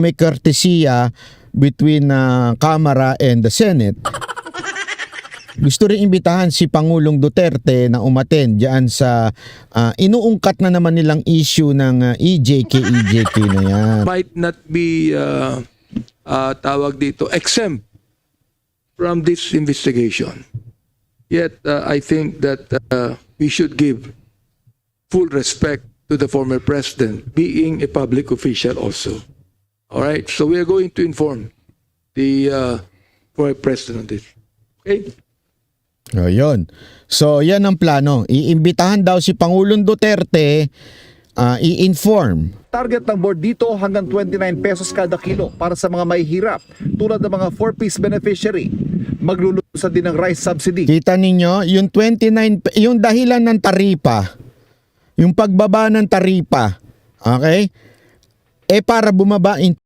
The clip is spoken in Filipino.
may courtesya between Kamara and the Senate. Gusto rin imbitahan si Pangulong Duterte na umattend diyan sa inuungkat na naman nilang issue ng EJK na yan. Might not be tawag dito exempt from this investigation. Yet I think that we should give full respect to the former president, being a public official also. All right, so we are going to inform the former president on this. Okay. Ayun. So yan ang plano. Iimbitahan daw si Pangulong Duterte, i-inform. Target ng board dito hanggang 29 pesos kada kilo para sa mga mahihirap tulad ng mga 4-piece beneficiary. Maglulunsad din ng rice subsidy. Kita ninyo, yung 29, yung dahilan ng taripa, yung pagbaba ng taripa, okay? Para bumaba in